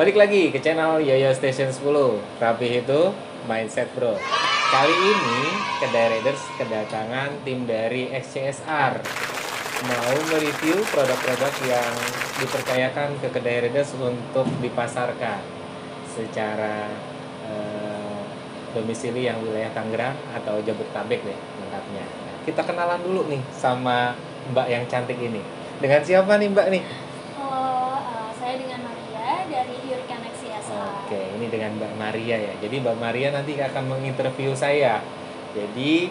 Balik lagi ke channel Yoyo Station 10. Rapih itu Mindset Bro. Kali ini Kedai Raiders kedatangan tim dari XCSR mau mereview produk-produk yang dipercayakan ke Kedai Raiders untuk dipasarkan secara domisili yang wilayah Tangerang atau Jabodetabek deh lengkapnya. Kita kenalan dulu nih sama Mbak yang cantik ini. Dengan siapa nih Mbak nih? Halo, saya dengan Maria dari Hurricane XCSR. Oke, ini dengan Mbak Maria ya. Jadi Mbak Maria nanti akan menginterview saya. Jadi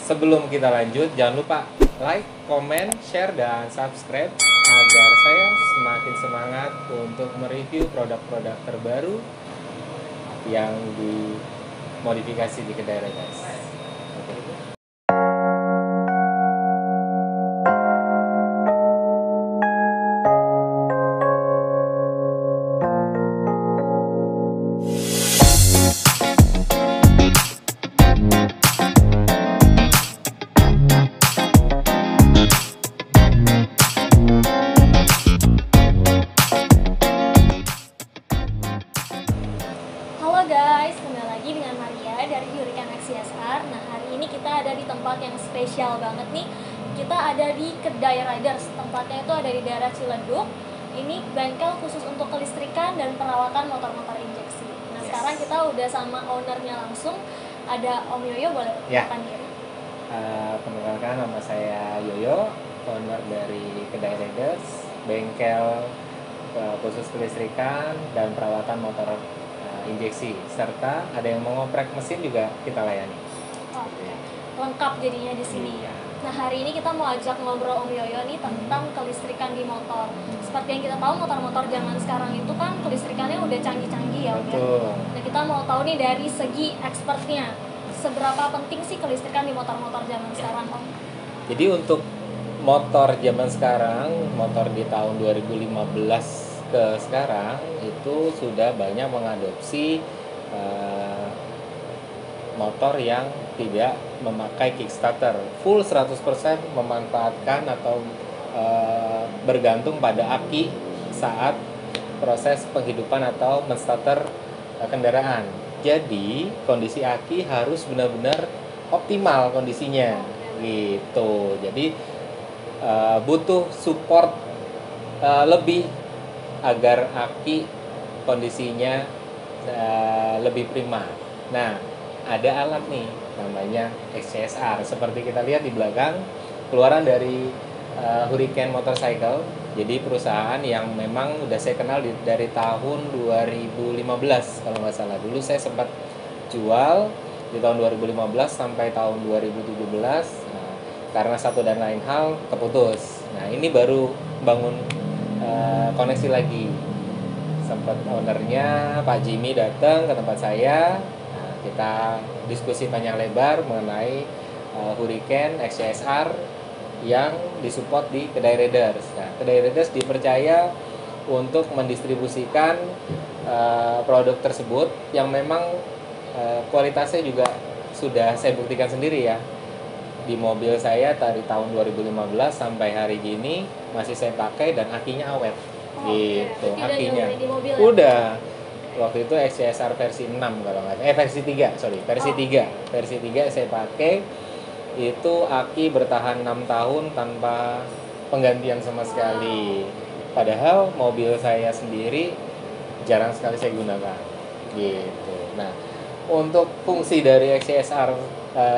sebelum kita lanjut, jangan lupa like, comment, share, dan subscribe agar saya semakin semangat untuk mereview produk-produk terbaru yang dimodifikasi di Kedai Raiders. Oke. Halo guys, kembali lagi dengan Maria dari Hurricane XCSR. Nah, hari ini kita ada di tempat yang spesial banget nih. Kita ada di Kedai Raiders. Tempatnya itu ada di daerah Ciledug. Ini bengkel khusus untuk kelistrikan dan perawatan motor-motor injeksi. Nah, Yes. sekarang kita udah sama ownernya langsung. Ada Om Yoyo, boleh Ya. perkenalkan diri? Perkenalkan, nama saya Yoyo, owner dari Kedai Raiders, bengkel khusus kelistrikan dan perawatan motor injeksi, serta ada yang mau ngoprek mesin juga kita layani. Oke. Lengkap jadinya di sini. Iya. Nah, hari ini kita mau ajak ngobrol Om Yoyo nih tentang kelistrikan di motor. Seperti yang kita tahu, motor-motor zaman sekarang itu kan kelistrikannya udah canggih-canggih ya, Om ya. Betul. Nah, kita mau tahu nih dari segi expertnya, seberapa penting sih kelistrikan di motor-motor zaman sekarang, Om? Jadi untuk motor zaman sekarang, motor di tahun 2015 ke sekarang itu sudah banyak mengadopsi motor yang tidak memakai kickstarter, full 100% memanfaatkan atau bergantung pada aki saat proses penghidupan atau menstarter kendaraan. Jadi kondisi aki harus benar-benar optimal kondisinya gitu. Jadi butuh support lebih agar aki kondisinya lebih prima. Nah, ada alat nih namanya XCSR. Seperti kita lihat di belakang, keluaran dari Hurricane Motorcycle. Jadi perusahaan yang memang udah saya kenal dari tahun 2015 kalau nggak salah. Dulu saya sempat jual di tahun 2015 sampai tahun 2017. Nah, karena satu dan lain hal keputus. Nah, ini baru bangun koneksi lagi. Sempat ownernya Pak Jimmy datang ke tempat saya. Nah, kita diskusi panjang lebar mengenai Hurricane XCSR yang disupport di Kedai Raiders. Nah, Kedai Raiders dipercaya untuk mendistribusikan produk tersebut yang memang kualitasnya juga sudah saya buktikan sendiri ya. Di mobil saya dari tahun 2015 sampai hari gini masih saya pakai dan akinya awet. Gitu, Berarti udah akinya. nyobain di mobil ya? Udah. Waktu itu XCSR versi 6 kalau nggak salah. Versi 3, sorry. Versi 3. Versi 3 saya pakai. Itu aki bertahan 6 tahun tanpa penggantian sama sekali. Padahal mobil saya sendiri jarang sekali saya gunakan. Gitu. Nah, untuk fungsi dari XCSR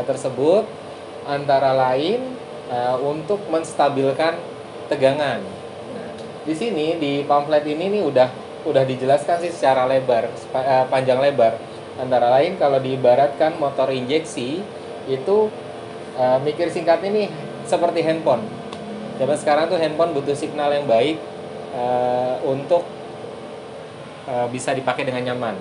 tersebut antara lain untuk menstabilkan tegangan. Nah, di sini di pamflet ini nih udah dijelaskan sih secara lebar, panjang lebar. Antara lain kalau diibaratkan motor injeksi itu mikir singkat ini seperti handphone. Zaman sekarang tuh handphone butuh signal yang baik untuk bisa dipakai dengan nyaman.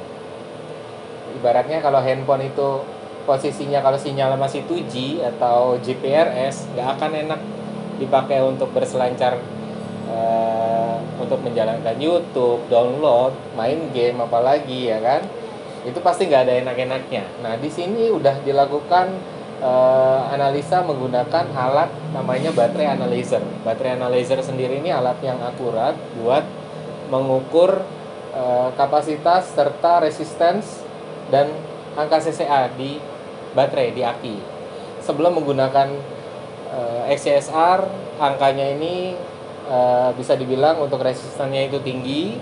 Ibaratnya kalau handphone itu posisinya kalau sinyal masih 2G atau GPRS nggak akan enak dipakai untuk berselancar untuk menjalankan YouTube, download, main game apalagi ya kan, itu pasti nggak ada enak-enaknya. Nah di sini udah dilakukan analisa menggunakan alat namanya baterai analyzer. Baterai analyzer sendiri ini alat yang akurat buat mengukur kapasitas serta resistance dan angka CCA di baterai, di aki. Sebelum menggunakan XCSR, angkanya ini bisa dibilang untuk resistannya itu tinggi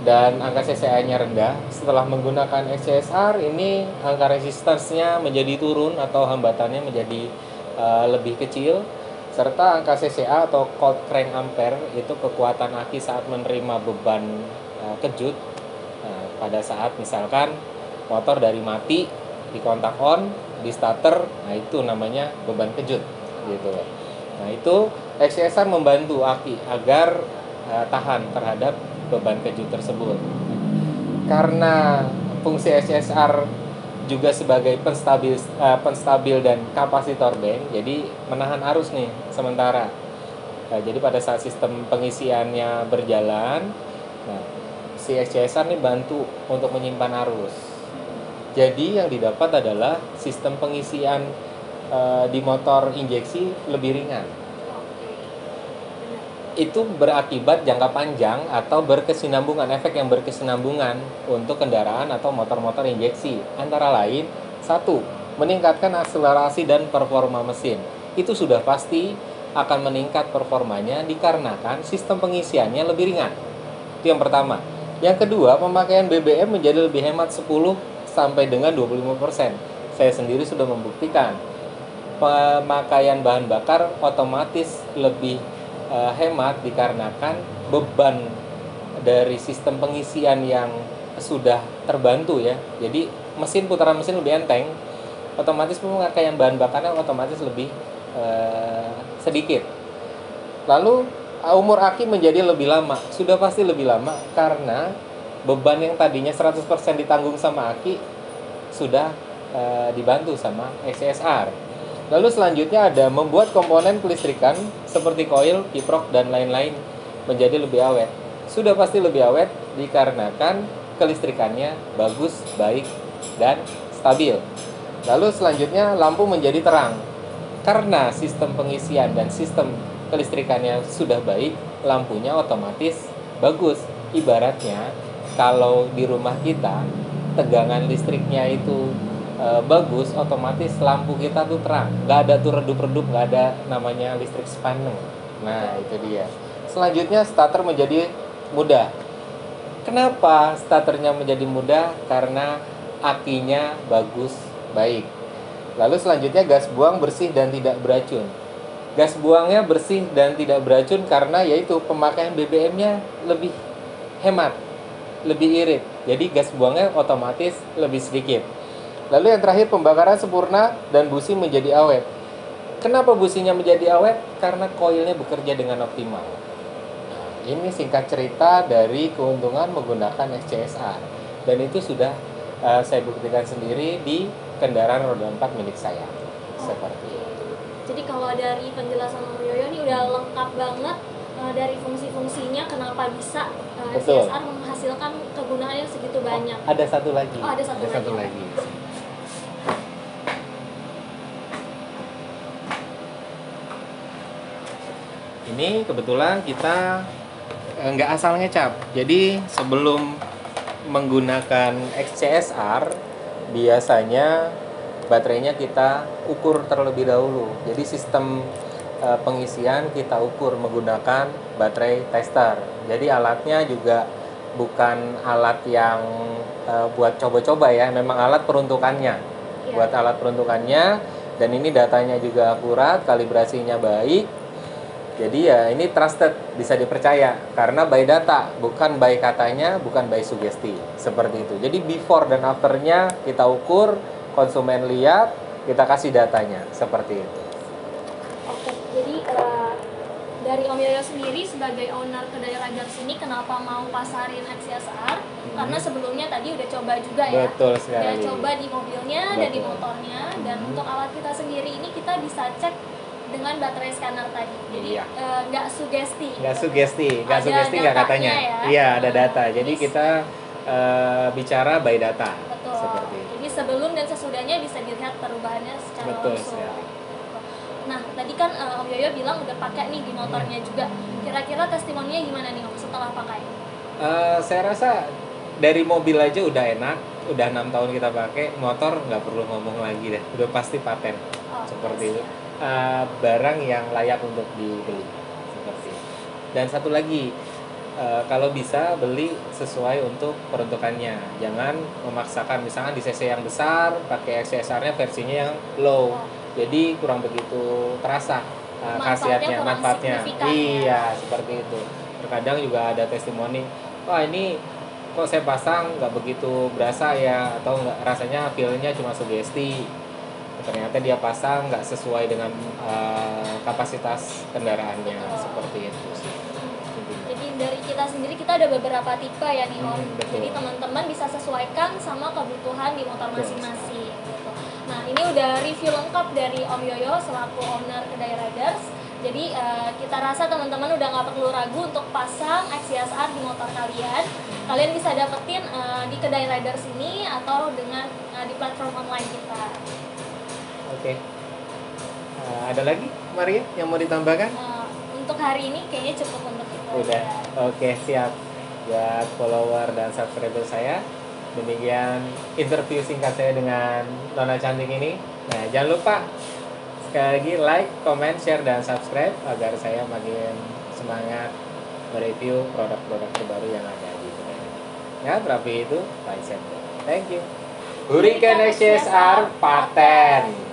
dan angka CCA-nya rendah. Setelah menggunakan XCSR, ini angka resistansnya menjadi turun atau hambatannya menjadi lebih kecil, serta angka CCA atau cold crank ampere itu kekuatan aki saat menerima beban kejut. Pada saat misalkan motor dari mati di kontak on, di starter, nah itu namanya beban kejut gitu. Nah itu XCSR membantu aki agar tahan terhadap beban kejut tersebut. Karena fungsi XCSR juga sebagai penstabil dan kapasitor bank, jadi menahan arus nih sementara. Nah, jadi pada saat sistem pengisiannya berjalan, nah, si XCSR nih bantu untuk menyimpan arus. Jadi yang didapat adalah sistem pengisian di motor injeksi lebih ringan. Itu berakibat jangka panjang atau berkesinambungan, efek yang berkesinambungan untuk kendaraan atau motor-motor injeksi. Antara lain, 1. Meningkatkan akselerasi dan performa mesin. Itu sudah pasti akan meningkat performanya dikarenakan sistem pengisiannya lebih ringan. Itu yang pertama. Yang kedua, pemakaian BBM menjadi lebih hemat 10 sampai dengan 25%. Saya sendiri sudah membuktikan pemakaian bahan bakar otomatis lebih hemat dikarenakan beban dari sistem pengisian yang sudah terbantu ya. Jadi putaran mesin lebih enteng, otomatis pemakaian bahan bakarnya otomatis lebih sedikit. Lalu umur aki menjadi lebih lama, sudah pasti lebih lama karena beban yang tadinya 100% ditanggung sama aki sudah dibantu sama XCSR. Lalu selanjutnya ada membuat komponen kelistrikan seperti koil, kiprok, dan lain-lain menjadi lebih awet. Sudah pasti lebih awet dikarenakan kelistrikannya bagus, baik, dan stabil. Lalu selanjutnya lampu menjadi terang. Karena sistem pengisian dan sistem kelistrikannya sudah baik, lampunya otomatis bagus. Ibaratnya kalau di rumah kita tegangan listriknya itu bagus, otomatis lampu kita tuh terang, nggak ada tuh redup-redup, nggak ada namanya listrik sepaneng. Nah itu dia. Selanjutnya starter menjadi mudah. Kenapa starternya menjadi mudah? Karena akinya bagus, baik. Lalu selanjutnya gas buang bersih dan tidak beracun. Gas buangnya bersih dan tidak beracun karena yaitu pemakaian BBM-nya lebih hemat, lebih irit. Jadi gas buangnya otomatis lebih sedikit. Lalu yang terakhir, pembakaran sempurna dan busi menjadi awet. Kenapa businya menjadi awet? Karena koilnya bekerja dengan optimal. Nah, ini singkat cerita dari keuntungan menggunakan XCSR. Dan itu sudah saya buktikan sendiri di kendaraan roda 4 milik saya. Seperti itu. Jadi kalau dari penjelasan Om Yoyo ini udah lengkap banget dari fungsi-fungsinya, kenapa bisa XCSR menghasilkan kegunaan yang segitu banyak. Ada satu lagi. Oh, ada satu lagi. Ini kebetulan kita nggak asal ngecap. Jadi sebelum menggunakan XCSR, biasanya baterainya kita ukur terlebih dahulu. Jadi sistem pengisian kita ukur menggunakan baterai tester. Jadi alatnya juga bukan alat yang buat coba-coba ya, memang alat peruntukannya. Yeah. Buat alat peruntukannya, dan ini datanya juga akurat, kalibrasinya baik. Jadi ya ini trusted, bisa dipercaya karena by data, bukan by katanya, bukan by sugesti. Seperti itu. Jadi before dan afternya kita ukur, konsumen lihat, kita kasih datanya. Seperti itu. Oke, jadi dari Om Yoyo sendiri sebagai owner kedai Riders ini kenapa mau pasarin XCSR? Karena sebelumnya tadi udah coba juga ya. Betul sekali. Udah coba di mobilnya dan di motornya. Dan untuk alat kita sendiri ini kita bisa cek dengan baterai scanner tadi. Jadi nggak sugesti. Nggak sugesti nggak katanya. Ya? Iya, ada data. Jadi kita bicara by data. Betul. Seperti itu. Jadi sebelum dan sesudahnya bisa dilihat perubahannya secara betul langsung. Sekali. Nah, tadi kan Om Yoyo bilang udah pakai nih di motornya juga. Kira-kira testimoninya gimana nih Om setelah pakai? Saya rasa dari mobil aja udah enak, udah 6 tahun kita pakai, motor nggak perlu ngomong lagi deh, udah pasti paten Oh, seperti itu. siap. Barang yang layak untuk dibeli seperti itu. Dan satu lagi, kalau bisa beli sesuai untuk peruntukannya, jangan memaksakan. Misalkan di cc yang besar pakai XCSR-nya versinya yang low, Oh. jadi kurang begitu terasa Manfaatnya khasiatnya, kurang manfaatnya. signifikan, Iya, seperti itu. Terkadang juga ada testimoni, wah ini kok saya pasang nggak begitu berasa ya, atau nggak, rasanya feel-nya cuma sugesti. Ternyata dia pasang nggak sesuai dengan kapasitas kendaraannya. Betul. Seperti itu sih. Jadi dari kita sendiri kita ada beberapa tipe ya nih Om. Betul. Jadi teman-teman bisa sesuaikan sama kebutuhan di motor Betul. masing-masing gitu. Nah ini udah review lengkap dari Om Yoyo selaku owner Kedai Riders. Jadi kita rasa teman-teman udah nggak perlu ragu untuk pasang XCSR di motor kalian. Kalian bisa dapetin di Kedai Riders ini atau dengan di platform online kita. Oke. Ada lagi Maria yang mau ditambahkan? Untuk hari ini kayaknya cukup untuk itu. Udah. Oke, siap. Buat follower dan subscriber saya, demikian interview singkat saya dengan Nona Cantik ini. Nah, jangan lupa sekali lagi like, comment, share, dan subscribe agar saya makin semangat mereview produk-produk terbaru yang ada di kedai. Ya, terapi itu, Pak Thank you. Hurricane XCSR paten.